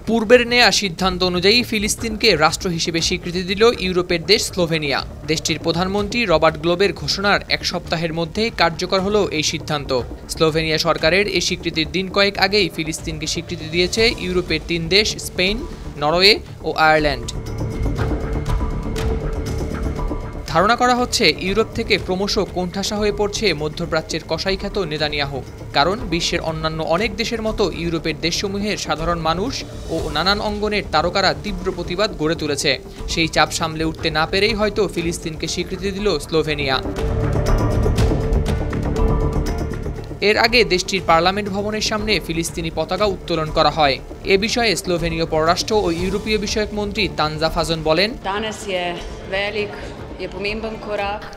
পূর্বের নেয়া সিদ্ধান্ত অনুযায়ী ফিলিস্তিনকে রাষ্ট্র হিসেবে স্বীকৃতি দিল ইউরোপের দেশ স্লোভেনিয়া। দেশটির প্রধানমন্ত্রী রবার্ট গ্লোবের ঘোষণার এক সপ্তাহের মধ্যেই কার্যকর হলো এই সিদ্ধান্ত। স্লোভেনিয়া সরকারের এই স্বীকৃতির দিন কয়েক আগেই ফিলিস্তিনকে স্বীকৃতি দিয়েছে ইউরোপের ৩ দেশ স্পেন, নরওয়ে ও আয়ারল্যান্ড। ধারণা করা হচ্ছে ইউরোপ থেকে ক্রমশ কোণঠাসা হয়ে পড়ছে মধ্যপ্রাচ্যের কসাইখ্যাত নেতানিয়াহু। কারণ বিশ্বের অন্যান্য অনেক দেশের মতো ইউরোপের দেশসমূহের সাধারণ মানুষ ও নানান অঙ্গনের তারকারা তীব্র প্রতিবাদ গড়ে তুলেছে। সেই চাপ সামলে উঠতে না পেরেই হয়তো ফিলিস্তিনকে স্বীকৃতি দিল স্লোভেনিয়া। এর আগে দেশটির পার্লামেন্ট ভবনের সামনে ফিলিস্তিনি পতাকা উত্তোলন করা হয়। এ বিষয়ে স্লোভেনীয় পররাষ্ট্র ও ইউরোপীয় বিষয়ক মন্ত্রী তানজা ফাজন বলেন,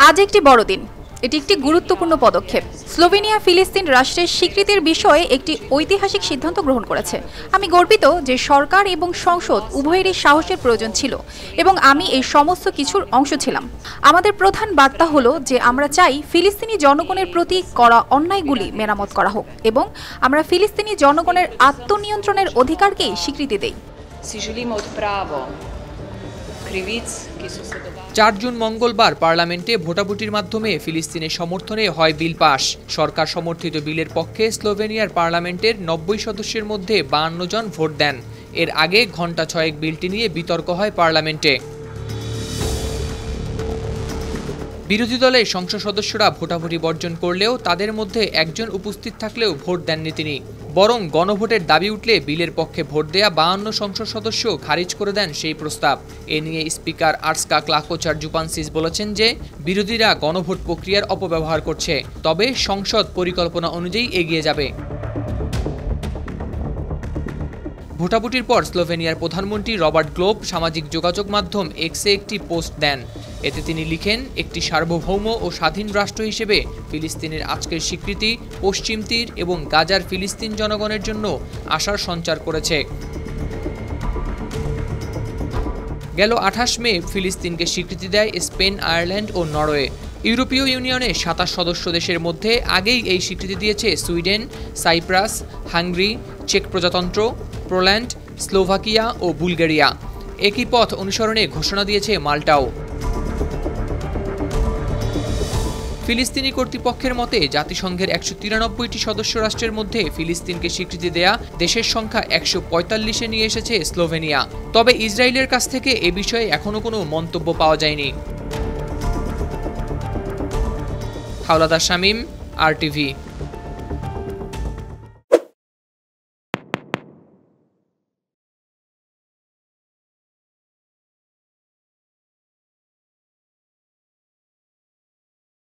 আজ একটি বড় দিন। এটি একটি গুরুত্বপূর্ণ পদক্ষেপ। স্লোভেনিয়া ফিলিস্তিন রাষ্ট্রের স্বীকৃতির বিষয়ে একটি ঐতিহাসিক সিদ্ধান্ত গ্রহণ করেছে। আমি গর্বিত যে সরকার এবং সংসদ উভয়েরই সাহসের প্রয়োজন ছিল এবং আমি এই সমস্ত কিছুর অংশ ছিলাম। আমাদের প্রধান বার্তা হলো যে আমরা চাই ফিলিস্তিনি জনগণের প্রতি করা অন্যায়গুলি মেরামত করা হোক এবং আমরা ফিলিস্তিনি জনগণের আত্মনিয়ন্ত্রণের অধিকারকেই স্বীকৃতি দেই। ৪ জুন মঙ্গলবার পার্লামেন্টে ভোটাভুটির মাধ্যমে ফিলিস্তিনের সমর্থনে হয় বিল পাস। সরকার সমর্থিত বিলের পক্ষে স্লোভেনিয়ার পার্লামেন্টের ৯০ সদস্যের মধ্যে ৫২ জন ভোট দেন। এর আগে ঘণ্টা ৬ বিলটি নিয়ে বিতর্ক হয় পার্লামেন্টে। বিরোধী দলের সংসদ সদস্যরা ভোটাভুটি বর্জন করলেও তাদের মধ্যে একজন উপস্থিত থাকলেও ভোট দেননি তিনি। বরং গণভোটের দাবি উঠলে বিলের পক্ষে ভোট দেয়া ৫২ সংসদ সদস্য খারিজ করে দেন সেই প্রস্তাব। এ নিয়ে স্পিকার আর্সকা ক্লাকোচার-জুপানসিস বলেছেন যে বিরোধীরা গণভোট প্রক্রিয়ার অপব্যবহার করছে, তবে সংসদ পরিকল্পনা অনুযায়ী এগিয়ে যাবে। ভোটাভুটির পর স্লোভেনিয়ার প্রধানমন্ত্রী রবার্ট গ্লোব সামাজিক যোগাযোগ মাধ্যম এক্সে একটি পোস্ট দেন। এতে তিনি লিখেন, একটি সার্বভৌম ও স্বাধীন রাষ্ট্র হিসেবে ফিলিস্তিনের আজকের স্বীকৃতি পশ্চিম তীর এবং গাজার ফিলিস্তিন জনগণের জন্য আশার সঞ্চার করেছে। গেল ২৮ মে ফিলিস্তিনকে স্বীকৃতি দেয় স্পেন, আয়ারল্যান্ড ও নরওয়ে। ইউরোপীয় ইউনিয়নের ২৭ সদস্য দেশের মধ্যে আগেই এই স্বীকৃতি দিয়েছে সুইডেন, সাইপ্রাস, হাঙ্গেরি, চেক প্রজাতন্ত্র, পোল্যান্ড, স্লোভাকিয়া ও বুলগেরিয়া। একই পথ অনুসরণে ঘোষণা দিয়েছে মাল্টাও। ফিলিস্তিনি কর্তৃপক্ষের মতে জাতিসংঘের ১৯৩টি সদস্য রাষ্ট্রের মধ্যে ফিলিস্তিনকে স্বীকৃতি দেয়া দেশের সংখ্যা ১৪৫-এ নিয়ে এসেছে স্লোভেনিয়া। তবে ইসরায়েলের কাছ থেকে এ বিষয়ে এখনও কোনো মন্তব্য পাওয়া যায়নি। হাওলাদার শামীম, RTV।